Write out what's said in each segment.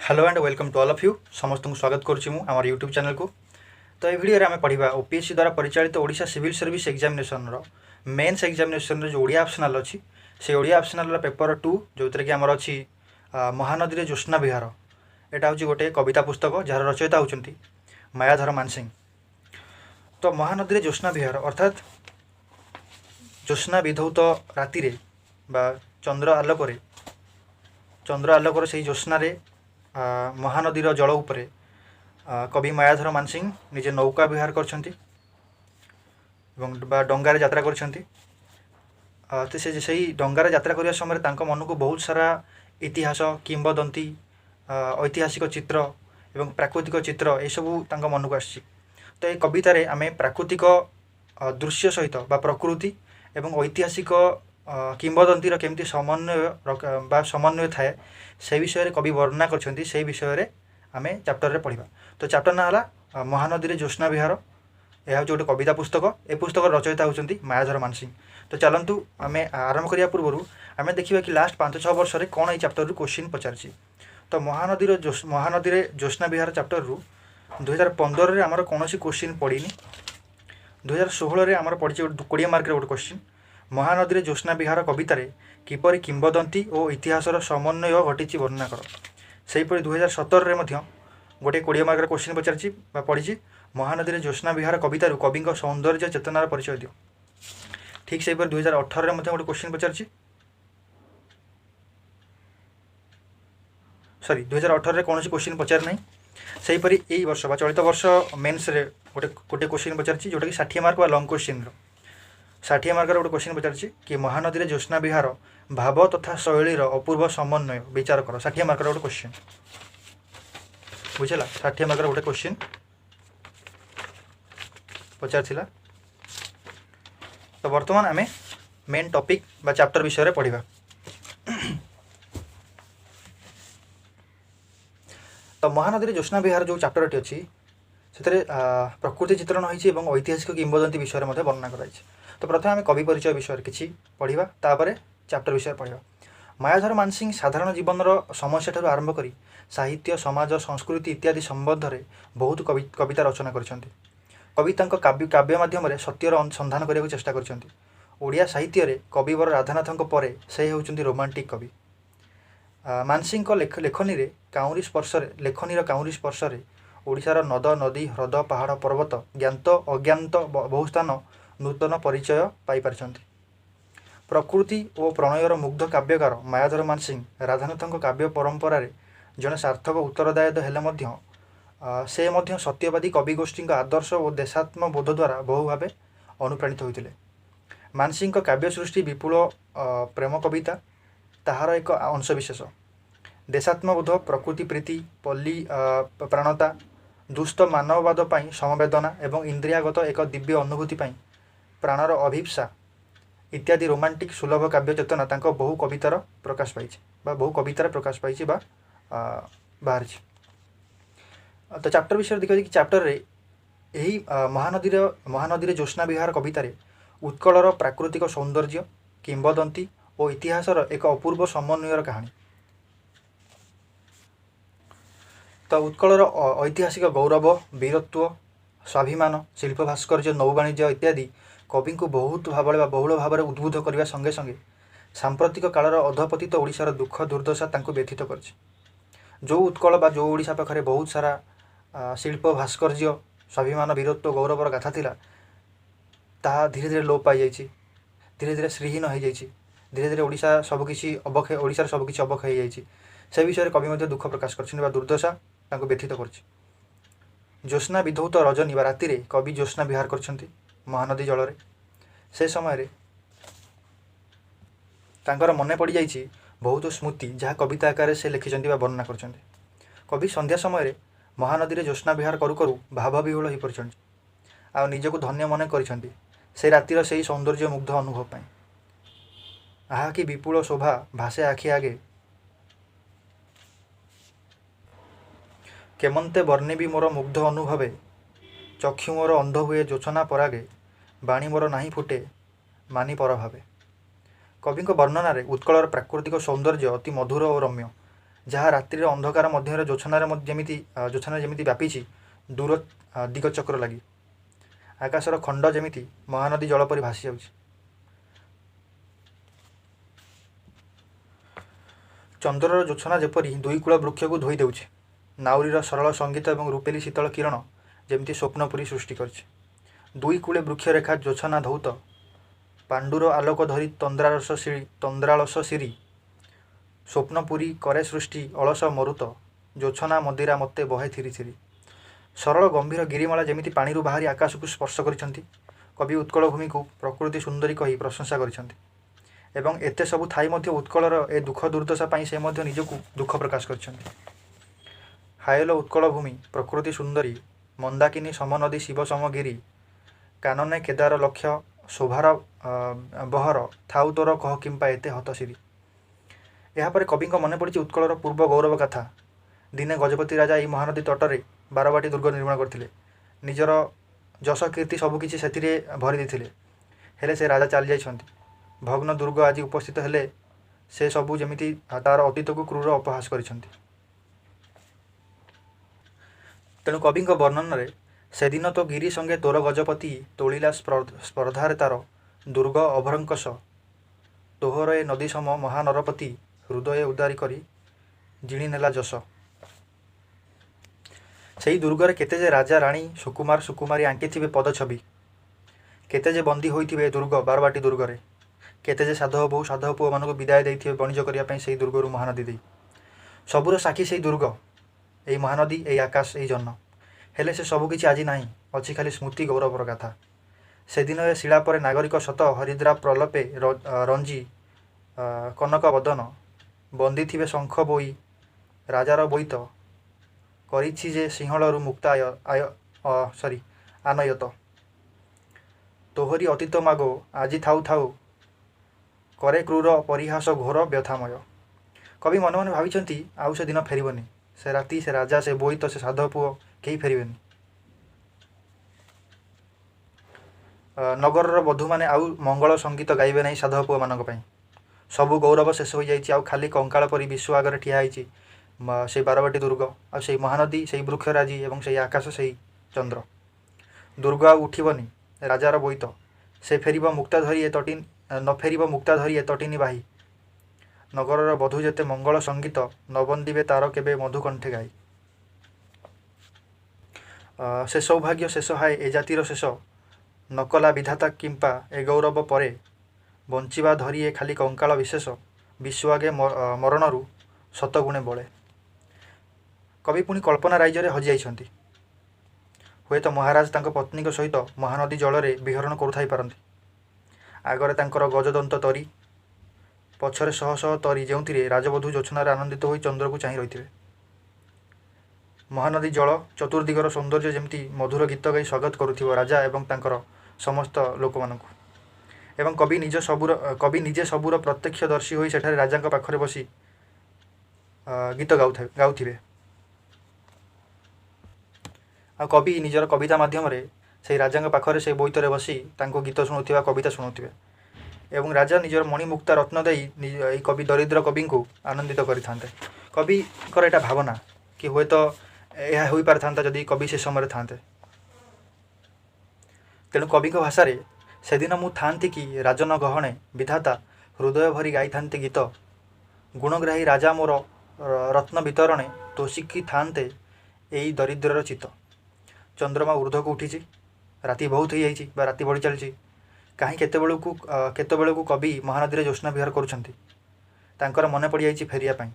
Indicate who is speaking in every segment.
Speaker 1: Hello and welcome to all of you समस्त को स्वागत करुच्ची मु आम यूट्यूब चैनल को। तो ये वीडियो आम पढ़ा ओपीएससी द्वारा परिचालित Odisha civil service examination mains examination जो ओडिया ऑप्शनल अच्छी से ओडिया ऑप्शनल पेपर 2 जो कि आमर अच्छी महानदी रे ज्योत्स्ना विहार। यहाँ हूँ गोटे कविता पुस्तक जार रचयिता होती मायाधर मानसिंह। तो महानदी रे ज्योत्स्ना विहार अर्थात ज्योत्स्ना विधौत राति चंद्र आलोकर से ज्योत्स्ना महानदीर जल उपरे कवि मायाधर मानसिंह निजे नौका विहार करछंती डंगार यात्रा करछंती। तो से डंगार यात्रा करने समय तांको मन को बहुत सारा इतिहास किंबदंती ऐतिहासिक चित्र एवं प्राकृतिक चित्र ये सबू तांको मन को आसी। तो ये कवितार आम प्राकृतिक दृश्य सहित प्रकृति एवं ऐतिहासिक किंबदंतीर केमती समन्वय थाए से विषय कवि वर्णना करछंती से विषय आम चैप्टर रे पढ़िबा। तो चैप्टर ना हला महानदी रे ज्योत्स्ना विहार। यह हूँ गोटे कविता पुस्तक। ए पुस्तक रचयिता होती मायाधर मानसिंह। तो चलतु आम आरंभ करने पूर्व आम देखा कि लास्ट 5-6 वर्ष में कौन ये चैप्टर रु क्वेश्चन पचार। तो महानदी रे ज्योत्स्ना विहार चैप्टर रु 2015 रे आमर कौन क्वेश्चन पड़ी 2016 रे आमर पड़ी 20 मार्क गोटे क्वेश्चन महानदी रे ज्योत्स्ना विहार कवितार किपरि किंबदंती और इतिहासर समन्वय घटी वर्णना कर। सेहीपरि 2017 रे गोटे 20 मार्क क्वेश्चन पचारि पढ़ी महानदी रे ज्योत्स्ना विहार कवितार कवि सौंदर्य चेतनार परिचय दियो। ठीक से 2018 रे गोटे क्वेश्चन पचारि सॉरी 2018 रे कौन क्वेश्चन पचार ना। सेहीपरि यही वर्ष चलित वर्ष मेन्स रे गोटे क्वेश्चन पचारि जोटा कि 60 मार्क लंग क्वेश्चन 60 मार्क गोटे क्वेश्चन पचारि कि महानदी रे ज्योत्स्ना विहार भाव तथा शैलीर अपूर्व समन्वय विचार कर। 60 मार्क गोटे क्वेश्चन बुझेगा। 60 मार्क गोटे क्वेश्चन पचार। तो बर्तमान आम मेन टॉपिक बा चैप्टर विषय पढ़ा। तो महानदी रे ज्योत्स्ना विहार जो चैप्टर अच्छी से प्रकृति चित्रण होती ऐतिहासिक किंबदंती विषय में वर्णना कराई। तो प्रथम आम कवि परिचय विषय किसी पढ़ा तापर चैप्टर विषय पढ़ा। मायाधर मानसिंह साधारण जीवन समस्या ठारू आरंभ कर साहित्य समाज संस्कृति इत्यादि संबंध में बहुत कविता रचना करछंती। कवि काव्य माध्यम सत्यर अनुसंधान करने को चेष्टा करछंती। ओडिया साहित्य रे कविवर राधानाथ परे से होउछंती रोमांटिक कवि। मानसिंह लेखनी काउरी स्पर्श ओडिशार नद नदी ह्रद पहाड़ पर्वत ज्ञात अज्ञात बहु स्थान नूतन परिचय पाई पारिछंती। प्रकृति और प्रणयर मुग्ध काव्यकार मायाधर मानसिंह राधानाथ काव्य परंपरा जड़े सार्थक उत्तरदायी हेले से सत्यवादी कविगोष्ठी आदर्श और देशात्म बोध द्वारा बहु भाव अनुप्राणित होते। मानसिंह काव्य सृष्टि विपुल प्रेम कविता ताहार एक अंशविशेष। देशात्मबोध प्रकृति प्रीति पल्ली प्राणता दुष्ट मानववाद पाई समवेदना एवं इंद्रियागत एक दिव्य अनुभूति पाई प्राणर अभिप्सा इत्यादि रोमांटिक सुलभ काव्य चेतना तांको बहु कवितार प्रकाश पाई बहु कवितार प्रकाश पाई बाहर। तो चैप्टर विषय देखा कि चैप्टर रे यही महानदी रे ज्योत्स्ना विहार कवितार उत्कलर प्राकृतिक सौंदर्य किंबदंती और इतिहासर एक अपूर्व समन्वयर कहानी। तो उत्कलर ऐतिहासिक गौरव वीरत्व स्वाभिमान शिल्प भास्कर्य नौवाणिज्य इत्यादि कवि को बहुत भाव बहुल भाव में उद्बुद्ध करने संगे संगे सांप्रतिक कालर अधपतित ओडिशार दुख दुर्दशा तांको व्यथित कर। जो उत्कल बा जो ओडिशा पाखे बहुत सारा शिल्प भास्कर्य स्वाभिमान वीरत्व गौरवर गाथा थिला ताहा धीरे धीरे लोप पाई जाइछि। धीरे धीरे श्रीहीन हो जाइछि। धीरे धीरे ओडिशा सबकिछि ओडिशार सबकिछि अवक्षय हो जाइछि। से विषय कवि मध्य दुख प्रकाश कर दुर्दशा तांको व्यथित कर। ज्योत्स्ना विधौत रजनी बा राति रे कवि ज्योत्स्ना विहार करछंती महानदी जल से समय तांकर मने पड़ जाइछि बहुत स्मृति जहाँ कविता आकार से लिखिं वर्णना कर। कवि संध्या समय महानदी रे ज्योत्स्ना विहार करू करू भाव विहुल हो पड़छंती आ निजको धन्य मन करिसंती से रातिर से सौंदर्य मुग्ध अनुभव पाई। आहा कि विपुल शोभा भासे आखि आगे केमंते वर्णिबी मोर मुग्ध अनुभवे चक्षु मोर अंध हुए जोचना परागे बाणी मोर नाही फुटे मानी पर भावे। कवि वर्णन उत्कलर प्राकृतिक सौंदर्य अति मधुर और रम्य ଯାହା ରାତ୍ରିର ଅନ୍ଧକାର ମଧ୍ୟରେ ଜୋଛନାରେ ଯେମିତି ବ୍ୟାପିଛି ଦୂର ଦିଗଚକ୍ର ଲାଗି। ଆକାଶର ଖଣ୍ଡ ଯେମିତି ମହାନଦୀ ଜଳ ପରି ଭାସି ଯାଉଛି। ଚନ୍ଦ୍ରର ଜୋଛନା ଯେପରି ଦୁଇ କୂଳ ବୃକ୍ଷକୁ ଧୋଇ ଦେଉଛି। ନାଉରୀର ସରଳ ସଙ୍ଗୀତ ଏବଂ ରୂପେଲି ଶୀତଳ କିରଣ ଯେମିତି ସ୍ୱପ୍ନ ପୁରୀ ସୃଷ୍ଟି କରିଛି। ଦୁଇ କୂଳେ ବୃକ୍ଷରେଖା ଜୋଛନା ଧୌତ ପାଣ୍ଡୁର ଆଲୋକ ଧରି ତନ୍ଦ୍ରାଳସ ଶିରି ସ୍ୱପ୍ନ ପୁରୀ କରେ ସୃଷ୍ଟି ଅଳସ ମରୁତ ଜୋଛନା ମଦିରା ମୋତେ ବହେ ଥିରି ଥିରି। ସରଳ ଗମ୍ଭୀର ଗିରିମାଳା ଯେମିତି ପାଣିରୁ ବାହାରି ଆକାଶକୁ ସ୍ପର୍ଶ କରିଛନ୍ତି। କବି ଉତ୍କଳ ଭୂମିକୁ ପ୍ରକୃତି ସୁନ୍ଦରୀ କହି ପ୍ରଶଂସା କରିଛନ୍ତି ଏବଂ ଏତେ ସବୁ ଥାଇ ମଧ୍ୟ ଉତ୍କଳର ଏ ଦୁଃଖ ଦୁର୍ଦ୍ଦଶା ପାଇଁ ସେ ମଧ୍ୟ ନିଜକୁ ଦୁଃଖ ପ୍ରକାଶ କରିଛନ୍ତି। ହାୟଲ ଉତ୍କଳ ଭୂମି ପ୍ରକୃତି ସୁନ୍ଦରୀ ମନ୍ଦାକିନୀ ସମନଦୀ ଶିବ ସମଗିରି କାନନେ କେଦାର ଲକ୍ଷ ଶୋଭାର ବହର ଥାଉ ତୋର କହ କିମ୍ପା ଏତେ ହତଶିରି। ଏହାପରେ କବିଙ୍କ ମନେ ପଡ଼ିଛି ଉତ୍କଳର ପୂର୍ବ ଗୌରବ ଗାଥା। ଦିନେ ଗଜପତି ରାଜା ଏହି ମହାନଦୀ ତଟରେ ବାରବାଟୀ ଦୁର୍ଗ ନିର୍ମାଣ କରିଥିଲେ। ନିଜର ଯଶ କୀର୍ତ୍ତି ସବୁକିଛି ସେଥିରେ ଭରି ଦେଇଥିଲେ। ହେଲେ ସେ ରାଜା ଚାଲିଯାଇଛନ୍ତି। ଭଗ୍ନ ଦୁର୍ଗ ଆଜି ଉପସ୍ଥିତ ହେଲେ ସେ ସବୁ ଯେମିତି ତାର ଅତୀତକୁ କ୍ରୂର ଉପହାସ କରିଛନ୍ତି। ତେଣୁ କବିଙ୍କ ବର୍ଣ୍ଣନାରେ ସେଦିନ ତ ଗିରି ସଙ୍ଗେ ତୋର ଗଜପତି ତୋଳିଲା ସ୍ପର୍ଦ୍ଧାରେ ତାର ଦୁର୍ଗ ଅଭରଙ୍କଶ ତୋହର ଏ ନଦୀ ସମ ମହାନରପତି ହୃଦୟ ଉଦାରି କରି ଜିଣି ନେଲା ଯଶ। ସେହି ଦୁର୍ଗରେ କେତେ ଯେ ରାଜା ରାଣୀ ସୁକୁମାର ସୁକୁମାରୀ ଆଙ୍କିଥିବେ ପଦଛବି। କେତେ ଯେ ବନ୍ଦୀ ହୋଇଥିବେ ଏ ଦୁର୍ଗ ବାରବାଟୀ ଦୁର୍ଗରେ। କେତେ ଯେ ସାଧବ ବୋହୂ ସାଧବ ପୁଅମାନଙ୍କୁ ବିଦାୟ ଦେଇଥିବେ ବଣିଜ କରିବା ପାଇଁ ସେହି ଦୁର୍ଗରୁ ମହାନଦୀ ଦେଇ। ସବୁର ସାକ୍ଷୀ ସେହି ଦୁର୍ଗ, ଏଇ ମହାନଦୀ, ଏଇ ଆକାଶ, ଏଇ ଜହ୍ନ। ହେଲେ ସେ ସବୁକିଛି ଆଜି ନାହିଁ, ଅଛି ଖାଲି ସ୍ମୃତି ଗୌରବର ଗାଥା। ସେଦିନ ଏ ଶିଳା ପରେ ନାଗରିକ ଶତ ହରିଦ୍ରା ପ୍ରଲପେ ରଞ୍ଜି କନକ ବଦନ ବନ୍ଦୀ ଥିବେ ଶଙ୍ଖ ବୋଇ ରାଜାର ବୋଇତ କରିଛି ଯେ ସିଂହଳରୁ ମୁକ୍ତ ଆନୟତ। ତୋହରି ଅତୀତ ମାଗୋ ଆଜି ଥାଉ ଥାଉ କରେ କ୍ରୂର ପରିହାସ ଘୋର ବ୍ୟଥାମୟ। କବି ମନେ ମନେ ଭାବିଛନ୍ତି ଆଉ ସେ ଦିନ ଫେରିବନି। ସେ ରାତି, ସେ ରାଜା, ସେ ବୋଇତ, ସେ ସାଧବ ପୁଅ କେହି ଫେରିବେନି। ନଗରର ବଧୂମାନେ ଆଉ ମଙ୍ଗଳ ସଙ୍ଗୀତ ଗାଇବେ ନାହିଁ ସାଧବ ପୁଅମାନଙ୍କ ପାଇଁ। ସବୁ ଗୌରବ ଶେଷ ହୋଇଯାଇଛି। ଆଉ ଖାଲି କଙ୍କାଳ ପରି ବିଶ୍ୱ ଆଗରେ ଠିଆ ହେଇଛି ସେଇ ବାରବାଟୀ ଦୁର୍ଗ, ଆଉ ସେଇ ମହାନଦୀ, ସେଇ ବୃକ୍ଷରାଜି ଏବଂ ସେଇ ଆକାଶ, ସେଇ ଚନ୍ଦ୍ର। ଦୁର୍ଗ ଆଉ ଉଠିବନି, ରାଜାର ବୋଇତ ସେ ଫେରିବ ମୁକ୍ତା ଧରି ଏ ତଟି ନ ଫେରିବ ମୁକ୍ତା ଧରି ଏ ତଟିନୀ ବାହି। ନଗରର ବଧୂ ଯେତେ ମଙ୍ଗଳ ସଙ୍ଗୀତ ନ ବନ୍ଦିବେ ତାର କେବେ ମଧୁକଣ୍ଠେ ଗାଇ। ସେ ସୌଭାଗ୍ୟ ଶେଷ ହାଏ ଏ ଜାତିର ଶେଷ ନକଲା ବିଧାତା କିମ୍ପା ଏ ଗୌରବ ପରେ ବଞ୍ଚିବା ଧରି ଏ ଖାଲି କଙ୍କାଳ ବିଶେଷ ବିଶ୍ୱ ଆଗେ ମରଣରୁ ଶତଗୁଣେ ବଳେ। କବି ପୁଣି କଳ୍ପନା ରାଜ୍ୟରେ ହଜିଯାଇଛନ୍ତି। ହୁଏତ ମହାରାଜ ତାଙ୍କ ପତ୍ନୀଙ୍କ ସହିତ ମହାନଦୀ ଜଳରେ ବିହରଣ କରୁଥାଇ ପାରନ୍ତି। ଆଗରେ ତାଙ୍କର ଗଜଦନ୍ତ ତରି, ପଛରେ ଶହ ଶହ ତରି ଯେଉଁଥିରେ ରାଜବଧୂ ଜୋଛନାରେ ଆନନ୍ଦିତ ହୋଇ ଚନ୍ଦ୍ରକୁ ଚାହିଁ ରହିଥିବେ। ମହାନଦୀ ଜଳ ଚତୁର୍ଦିଗର ସୌନ୍ଦର୍ଯ୍ୟ ଯେମିତି ମଧୁର ଗୀତ ଗାଇ ସ୍ୱାଗତ କରୁଥିବ ରାଜା ଏବଂ ତାଙ୍କର ସମସ୍ତ ଲୋକମାନଙ୍କୁ। ଏବଂ କବି ନିଜେ ସବୁର ପ୍ରତ୍ୟକ୍ଷଦର୍ଶୀ ହୋଇ ସେଠାରେ ରାଜାଙ୍କ ପାଖରେ ବସି ଗୀତ ଗାଉଥିବେ। ଆଉ କବି ନିଜର କବିତା ମାଧ୍ୟମରେ ସେହି ରାଜାଙ୍କ ପାଖରେ ସେ ବୋଇତରେ ବସି ତାଙ୍କୁ ଗୀତ ଶୁଣୁଥିବା, କବିତା ଶୁଣୁଥିବେ ଏବଂ ରାଜା ନିଜର ମଣିମୁକ୍ତା ରତ୍ନ ଦେଇ ଏହି କବି ଦରିଦ୍ର କବିଙ୍କୁ ଆନନ୍ଦିତ କରିଥାନ୍ତେ। କବିଙ୍କର ଏଇଟା ଭାବନା କି ହୁଏତ ଏହା ହୋଇପାରିଥାନ୍ତା ଯଦି କବି ସେ ସମୟରେ ଥାନ୍ତେ। ତେଣୁ କବିଙ୍କ ଭାଷାରେ ସେଦିନ ମୁଁ ଥାନ୍ତି କି ରାଜନ ଗହଣେ ବିଧାତା ହୃଦୟ ଭରି ଗାଇଥାନ୍ତି ଗୀତ ଗୁଣଗ୍ରାହୀ ରାଜା ମୋର ରତ୍ନ ବିତରଣେ ତୋଷିକି ଥାନ୍ତେ ଏଇ ଦରିଦ୍ରର ଚିତ। ଚନ୍ଦ୍ରମା ଊର୍ଦ୍ଧ୍ୱକୁ ଉଠିଛି, ରାତି ବହୁତ ହେଇଯାଇଛି ବା ରାତି ବଢ଼ି ଚାଲିଛି। କାହିଁ କେତେବେଳକୁ କବି ମହାନଦୀରେ ଜ୍ୟୋତ୍ସ୍ନା ବିହାର କରୁଛନ୍ତି। ତାଙ୍କର ମନେ ପଡ଼ିଯାଇଛି ଫେରିବା ପାଇଁ।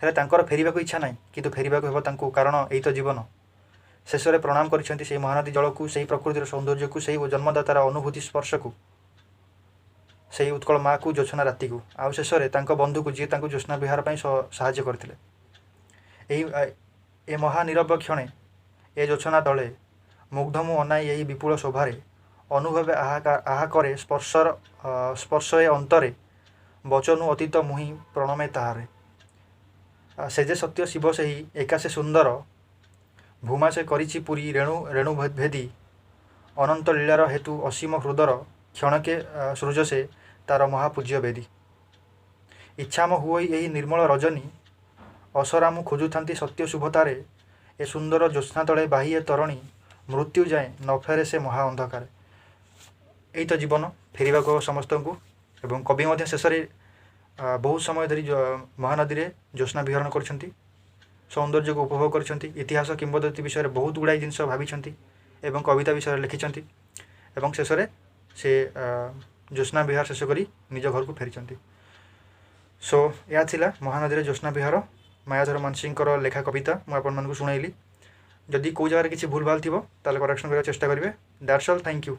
Speaker 1: ହେଲେ ତାଙ୍କର ଫେରିବାକୁ ଇଚ୍ଛା ନାହିଁ, କିନ୍ତୁ ଫେରିବାକୁ ହେବ ତାଙ୍କୁ, କାରଣ ଏଇ ତ ଜୀବନ। ଶେଷରେ ପ୍ରଣାମ କରିଛନ୍ତି ସେହି ମହାନଦୀ ଜଳକୁ, ସେହି ପ୍ରକୃତିର ସୌନ୍ଦର୍ଯ୍ୟକୁ, ସେହି ଜନ୍ମଦାତାର ଅନୁଭୂତି ସ୍ପର୍ଶକୁ, ସେହି ଉତ୍କଳ ମାଆକୁ, ଜ୍ୟୋତ୍ସ୍ନା ରାତିକୁ, ଆଉ ଶେଷରେ ତାଙ୍କ ବନ୍ଧୁକୁ ଯିଏ ତାଙ୍କୁ ଜ୍ୟୋତ୍ସ୍ନା ବିହାର ପାଇଁ ସାହାଯ୍ୟ କରିଥିଲେ। ଏ ମହାନୀରବ କ୍ଷଣେ ଏ ଜ୍ୟୋତ୍ସ୍ନା ତଳେ ମୁଗ୍ଧ ମୁଁ ଅନାଇ ଏହି ବିପୁଳ ଶୋଭାରେ ଅନୁଭବେ ଆହା କରେ ସ୍ପର୍ଶ ଏ ଅନ୍ତରେ ବଚନୁ ଅତୀତ ମୁହିଁ ପ୍ରଣମେ ତାହାରେ। ସେ ଯେ ସତ୍ୟ ଶିବ ସେହି ଏକା ସେ ସୁନ୍ଦର ଭୂମା ସେ କରିଛି ପୁରୀ ରେଣୁ ଭେଦି ଅନନ୍ତ ଲୀଳାର ହେତୁ ଅସୀମ ହୃଦର କ୍ଷଣକେ ସୃଜ ସେ ତାର ମହାପୂଜ୍ୟ ବେଦୀ। ଇଚ୍ଛାମ ହୁଅଇ ଏହି ନିର୍ମଳ ରଜନୀ ଅସରାମୁ ଖୋଜୁଥାନ୍ତି ସତ୍ୟ ଶୁଭତାରେ, ଏ ସୁନ୍ଦର ଜ୍ୟୋତ୍ସ୍ନା ତଳେ ବାହିଏ ତରଣୀ, ମୃତ୍ୟୁ ଯାଏଁ ନ ଫେରେ ସେ ମହା ଅନ୍ଧକାରେ। ଏଇ ତ ଜୀବନ, ଫେରିବାକୁ ହେବ ସମସ୍ତଙ୍କୁ। ଏବଂ କବି ମଧ୍ୟ ଶେଷରେ ବହୁତ ସମୟ ଧରି ମହାନଦୀରେ ଜ୍ୟୋତ୍ସ୍ନା ବିହରଣ କରିଛନ୍ତି, ସୌନ୍ଦର୍ଯ୍ୟକୁ ଉପଭୋଗ କରିଛନ୍ତି, ଇତିହାସ କିମ୍ବଦନ୍ତୀ ବିଷୟରେ ବହୁତ ଗୁଡ଼ାଏ ଜିନିଷ ଭାବିଛନ୍ତି ଏବଂ କବିତା ବିଷୟରେ ଲେଖିଛନ୍ତି ଏବଂ ଶେଷରେ ସେ ଜ୍ୟୋତ୍ସ୍ନା ବିହାର ଶେଷ କରି ନିଜ ଘରକୁ ଫେରିଛନ୍ତି। ସୋ ଏହା ଥିଲା ମହାନଦୀରେ ଜ୍ୟୋତ୍ସ୍ନା ବିହାର, ମାୟାଧର ମାନସିଂଙ୍କର ଲେଖା କବିତା ମୁଁ ଆପଣମାନଙ୍କୁ ଶୁଣାଇଲି। ଯଦି କେଉଁ ଜାଗାରେ କିଛି ଭୁଲ ଭାଲ ଥିବ ତାହେଲେ କରେକ୍ସନ୍ କରିବାକୁ ଚେଷ୍ଟା କରିବେ। That's all, thank you.